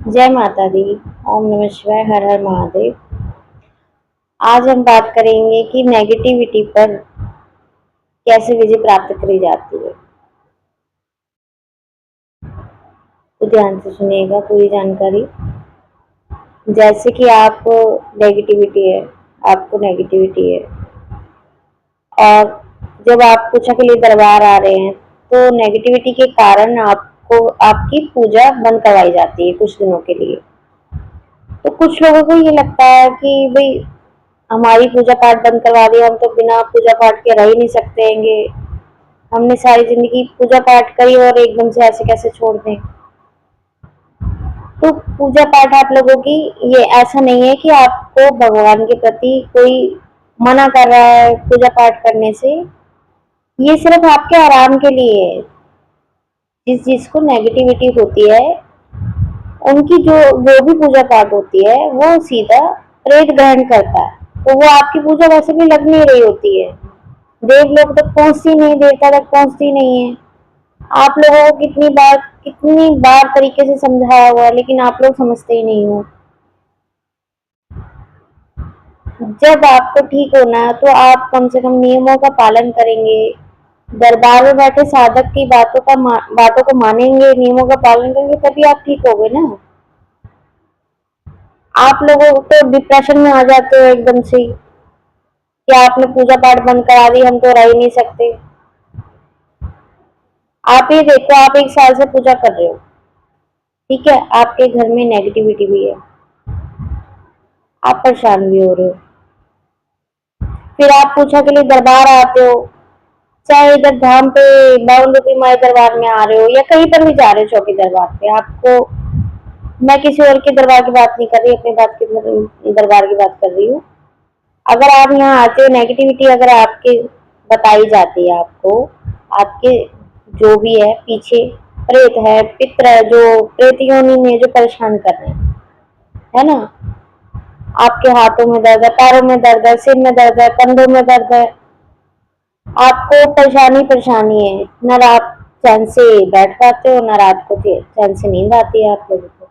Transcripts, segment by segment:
जय माता दी। ओम नमः शिवाय। हर हर महादेव। आज हम बात करेंगे कि नेगेटिविटी पर कैसे विजय प्राप्त करी जाती है। तो ध्यान से सुनिएगा पूरी जानकारी। जैसे कि आप नेगेटिविटी है, आपको नेगेटिविटी है और जब आप पूजा के लिए दरबार आ रहे हैं तो नेगेटिविटी के कारण आपको आपकी पूजा बंद करवाई जाती है कुछ दिनों के लिए। तो कुछ लोगों को ये लगता है कि भाई हमारी पूजा पाठ बंद करवा दिया, हम तो बिना पूजा पाठ के रह ही नहीं सकते हैंगे, हमने सारी जिंदगी पूजा पाठ करी और एकदम से ऐसे कैसे छोड़ दें। तो पूजा पाठ आप लोगों की, ये ऐसा नहीं है कि आपको भगवान के प्रति कोई मना कर रहा है पूजा पाठ करने से। ये सिर्फ आपके आराम के लिए है। जिस चीज को नेगेटिविटी होती है, उनकी जो भी पूजा पाठ होती है वो सीधा प्रेत ग्रहण करता है, तो वो आपकी पूजा वैसे भी लग नहीं रही होती है, देवलोक तक पहुंचती नहीं, देवता तक पहुंचती नहीं है। आप लोगों को कितनी बार तरीके से समझाया हुआ है, लेकिन आप लोग समझते ही नहीं हो। जब आपको ठीक होना है तो आप कम से कम नियमों का पालन करेंगे, दरबार में बैठे साधक की बातों को मानेंगे, नियमों का पालन करेंगे, तभी आप ठीक होगे ना। आप लोगों तो डिप्रेशन में आ जाते हो एकदम से कि आपने पूजा पाठ बंद करा दी, हम तो रह ही नहीं सकते। आप ये देखो, आप 1 साल से पूजा कर रहे हो, ठीक है, आपके घर में नेगेटिविटी भी है, आप परेशान भी हो रहे हो, फिर आप पूजा के लिए दरबार आते हो, चाहे इधर धाम पे बावनदुर्गी माई दरबार में आ रहे हो या कहीं पर भी जा रहे हो चौकी दरबार पे, आपको, मैं किसी और के दरबार की बात नहीं कर रही, अपने बात की दरबार की बात कर रही हूँ। अगर आप यहाँ आते हो, नेगेटिविटी अगर आपके बताई जाती है आपको, आपके जो भी है पीछे प्रेत है, पित्र है, जो प्रेत योनि में जो परेशान कर रहे हैं, है ना, आपके हाथों में दर्द है, पैरों में दर्द है, सिर में दर्द है, कंधों में दर्द है, आपको परेशानी परेशानी है, न रात चैन से बैठ पाते हो, न रात को चैन से नींद आती है आप लोगों को,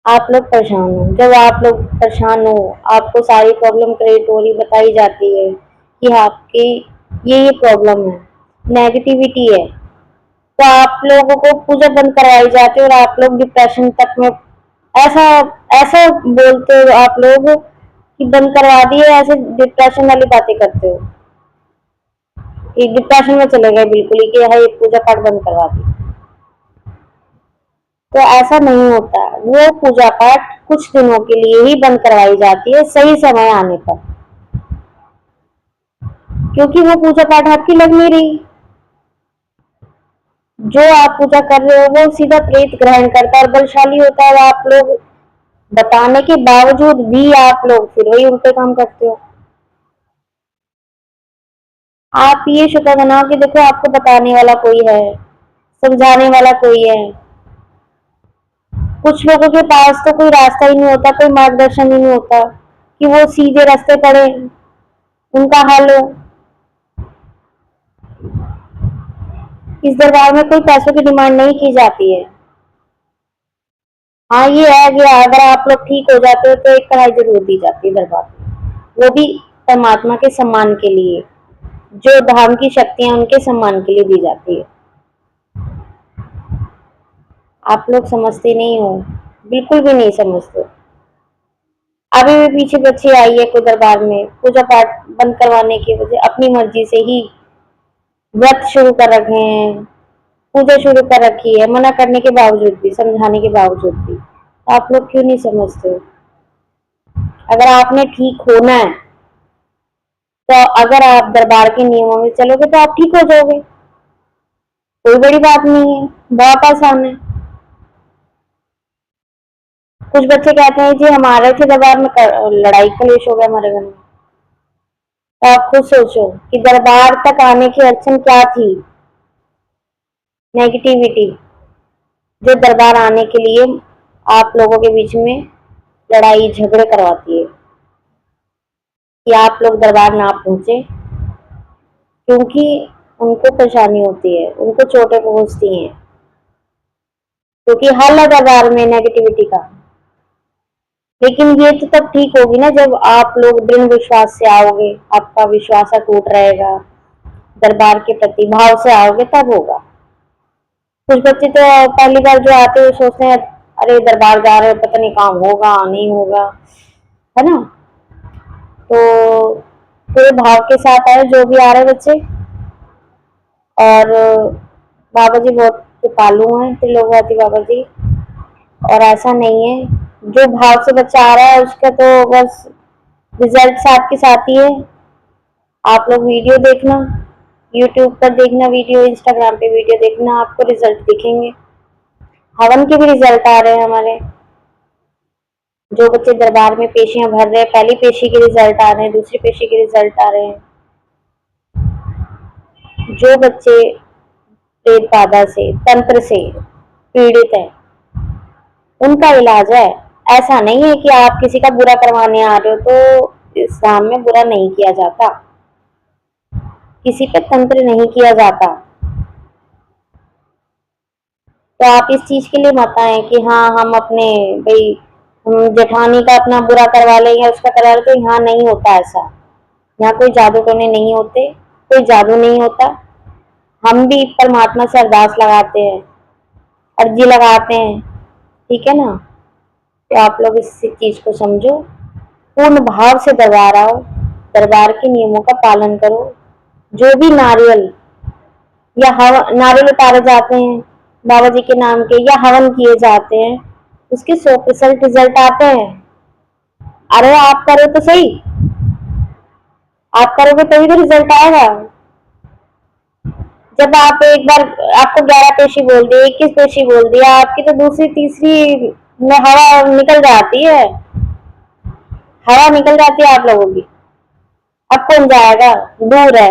आप लोग परेशान हो। जब आप लोग परेशान हो, आपको सारी प्रॉब्लम क्रिएट हो रही बताई जाती है कि आपकी ये प्रॉब्लम है, नेगेटिविटी है, तो आप लोगों को पूजा बंद करवाई जाती है और आप लोग डिप्रेशन तक में, ऐसा ऐसा बोलते हो आप लोग कि बंद करवा दिए, ऐसे डिप्रेशन वाली बातें करते हो कि डिप्रेशन में चले गए बिल्कुल ही कि हाँ ये पूजा पाठ बंद करवा दी। तो ऐसा नहीं होता, वो पूजा पाठ कुछ दिनों के लिए ही बंद करवाई जाती है सही समय आने पर, क्योंकि वो पूजा पाठ आपकी लग नहीं रही। जो आप पूजा कर रहे हो वो सीधा प्रेत ग्रहण करता है और बलशाली होता है, आप लोग बताने के बावजूद भी आप लोग फिर वही उल्टे काम करते हो। आप ये शुक्र मनाओ कि देखो आपको बताने वाला कोई है, समझाने वाला कोई है। कुछ लोगों के पास तो कोई रास्ता ही नहीं होता, कोई मार्गदर्शन ही नहीं होता कि वो सीधे रास्ते पड़े, उनका हल हो। इस दरबार में कोई पैसों की डिमांड नहीं की जाती है। हाँ ये है कि अगर आप लोग ठीक हो जाते हो तो एक कढ़ाई जरूर दी जाती है दरबार में, वो भी परमात्मा के सम्मान के लिए, जो धाम की शक्तियां उनके सम्मान के लिए दी जाती है। आप लोग समझते नहीं हो, बिल्कुल भी नहीं समझते। अभी भी पीछे बच्ची आई है कोई दरबार में, पूजा पाठ बंद करवाने की वजह अपनी मर्जी से ही व्रत शुरू कर रखे हैं, पूजा शुरू कर रखी है, मना करने के बावजूद भी, समझाने के बावजूद भी। तो आप लोग क्यों नहीं समझते हो? अगर आपने ठीक होना है तो अगर आप दरबार के नियमों में चलोगे तो आप ठीक हो जाओगे, कोई बड़ी बात नहीं है, बहुत आसान है। कुछ बच्चे कहते हैं जी हमारे थे दरबार में लड़ाई कलेश हो गया हमारे घर में। तो आप खुद सोचो कि दरबार तक आने की अड़चन क्या थी, नेगेटिविटी, जो दरबार आने के लिए आप लोगों के बीच में लड़ाई झगड़े करवाती है कि आप लोग दरबार ना पहुंचे, क्योंकि उनको परेशानी होती है, उनको चोटें पहुंचती हैं। क्योंकि हल है दरबार में नेगेटिविटी का। लेकिन ये तो तब ठीक होगी ना जब आप लोग दृढ़ विश्वास से आओगे, आपका विश्वास टूट रहेगा, दरबार के प्रति भाव से आओगे तब होगा। कुछ बच्चे तो पहली बार जो आते हैं सोचते हैं अरे दरबार जा रहे हैं पता नहीं काम होगा नहीं होगा, है ना। तो पूरे भाव के साथ आए जो भी आ रहे बच्चे। और बाबा जी बहुत कृपालु हैं, त्रिलोकवाती बाबा जी। और ऐसा नहीं है, जो भाव से बच्चा आ रहा है उसका तो बस रिजल्ट साथ के साथ ही है। आप लोग वीडियो देखना, यूट्यूब पर देखना वीडियो, इंस्टाग्राम पे वीडियो देखना, आपको रिजल्ट दिखेंगे। हवन के भी रिजल्ट आ रहे हैं हमारे। जो बच्चे दरबार में पेशियां भर रहे हैं, पहली पेशी के रिजल्ट आ रहे हैं, दूसरी पेशी के रिजल्ट आ रहे हैं। जो बच्चे प्रेत बाधा से, तंत्र से पीड़ित है, उनका इलाज है। ऐसा नहीं है कि आप किसी का बुरा करवाने आ रहे हो, तो इस्लाम में बुरा नहीं किया जाता, किसी पे तंत्र नहीं किया जाता। तो आप इस चीज के लिए मत आए कि हाँ हम अपने भाई जेठानी का अपना बुरा करवा लेंगे, उसका करवा लेंगे। तो यहाँ नहीं होता ऐसा। यहाँ कोई जादू टोने नहीं होते, कोई जादू नहीं होता। हम भी परमात्मा से अरदास लगाते हैं, अर्जी लगाते हैं, ठीक है ना। तो आप लोग इस चीज को समझो, पूर्ण भाव से दरबार आओ, दरबार के नियमों का पालन करो। जो भी नारियल या नारियल उतारे जाते हैं बाबा जी के नाम के या हवन किए जाते हैं, उसके 100% रिजल्ट आते हैं। अरे आप करो तो सही, आप करोगे तभी तो रिजल्ट आएगा। जब आप एक बार आपको 11 पेशी बोल दी, 21 पेशी बोल दिया, आपकी तो दूसरी तीसरी में हवा निकल जाती है, हवा निकल जाती है आप लोगों की। अब कौन जाएगा, दूर है।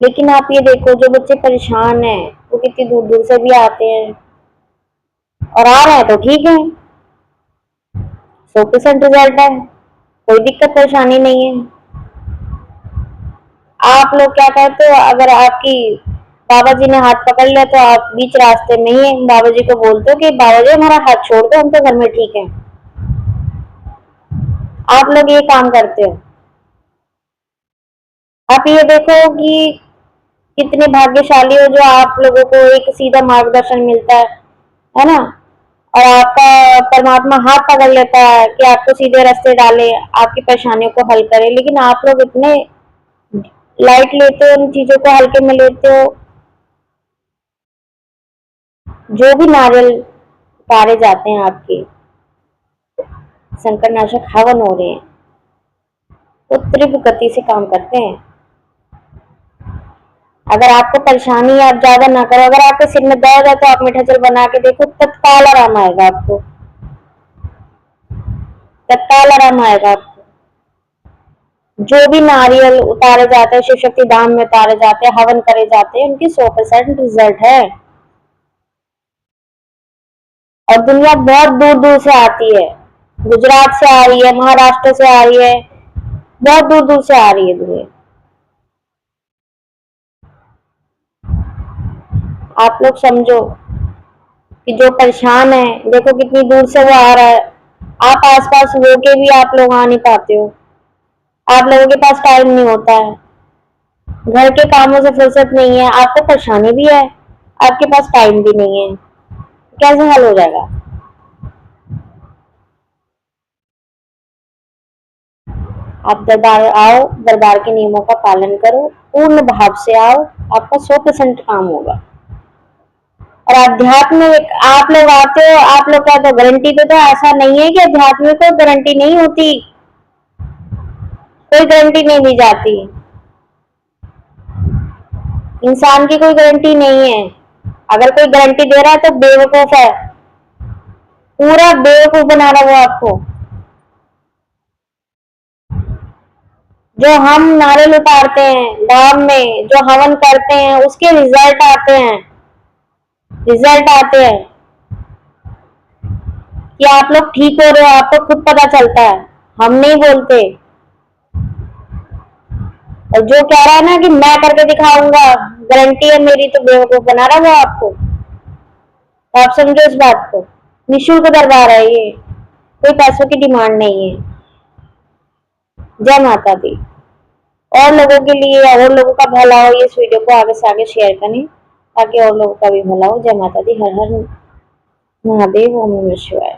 लेकिन आप ये देखो जो बच्चे परेशान हैं वो कितनी दूर दूर से भी आते हैं, और आ रहे हैं तो ठीक है, 100% रिजल्ट है, कोई दिक्कत परेशानी नहीं है। आप लोग क्या करते हो, अगर आपकी बाबा जी ने हाथ पकड़ लिया तो आप बीच रास्ते में ही बाबा जी को बोलते हो कि बाबा जी हमारा हाथ छोड़ दो, हम तो घर में ठीक है। आप लोग ये काम करते हो। आप ये देखो कि कितने भाग्यशाली हो जो आप लोगों को एक सीधा मार्गदर्शन मिलता है ना। और आपका परमात्मा हाथ पकड़ लेता है कि आपको सीधे रास्ते डाले, आपकी परेशानियों को हल करे। लेकिन आप लोग इतने लाइट लेते हो, उन चीजों को हल्के में लेते हो। जो भी नारियल उतारे जाते हैं आपके संकट नाशक हवन हो रहे हैं, वो तीव्र गति से काम करते हैं। अगर आपको परेशानी है आप ज्यादा ना करो, अगर आपके सिर में दर्द है तो आप मीठा जल बना के देखो, तत्काल आराम आएगा आपको, तत्काल आराम आएगा आपको। जो भी नारियल उतारे जाते हैं, शिव शक्ति धाम में उतारे जाते हैं, हवन करे जाते हैं, उनकी 100% रिजल्ट है। और दुनिया बहुत दूर दूर से आती है, गुजरात से आ रही है, महाराष्ट्र से आ रही है, बहुत दूर दूर से आ रही है दुनिया। आप लोग समझो कि जो परेशान है, देखो कितनी दूर से वो आ रहा है। आप आसपास हो के भी आप लोग आ नहीं पाते हो, आप लोगों के पास टाइम नहीं होता है, घर के कामों से फुर्सत नहीं है, आपको परेशानी भी है, आपके पास टाइम भी नहीं है, कैसे हल हो जाएगा। आप दरबार आओ, दरबार के नियमों का पालन करो, पूर्ण भाव से आओ, आपका 100% काम होगा। और अध्यात्म में आप लोग आते हो, आप लोग का तो गारंटी तो ऐसा नहीं है कि अध्यात्म में कोई गारंटी नहीं होती, कोई गारंटी नहीं दी जाती। इंसान की कोई गारंटी नहीं है। अगर कोई गारंटी दे रहा है तो बेवकूफ है, पूरा बेवकूफ बना रहा वो आपको। जो हम नारियल उतारते हैं धाम में, जो हवन करते हैं, उसके रिजल्ट आते हैं, रिजल्ट आते हैं कि आप लोग ठीक हो रहे हो, आपको खुद पता चलता है, हम नहीं बोलते। और जो कह रहा है ना कि मैं करके दिखाऊंगा, गारंटी है मेरी, तो बेवकूफ बना रहा वो आपको। तो आप समझो इस बात को, निःशुल्क दरबार है ये, कोई पैसों की डिमांड नहीं है। जय माता दी। और लोगों के लिए और लोगों का भला हो, इस वीडियो को आगे से आगे शेयर करें ताकि और लोगों का भी भला हो। जय माता दी। हर हर महादेव। ओम नमः शिवाय।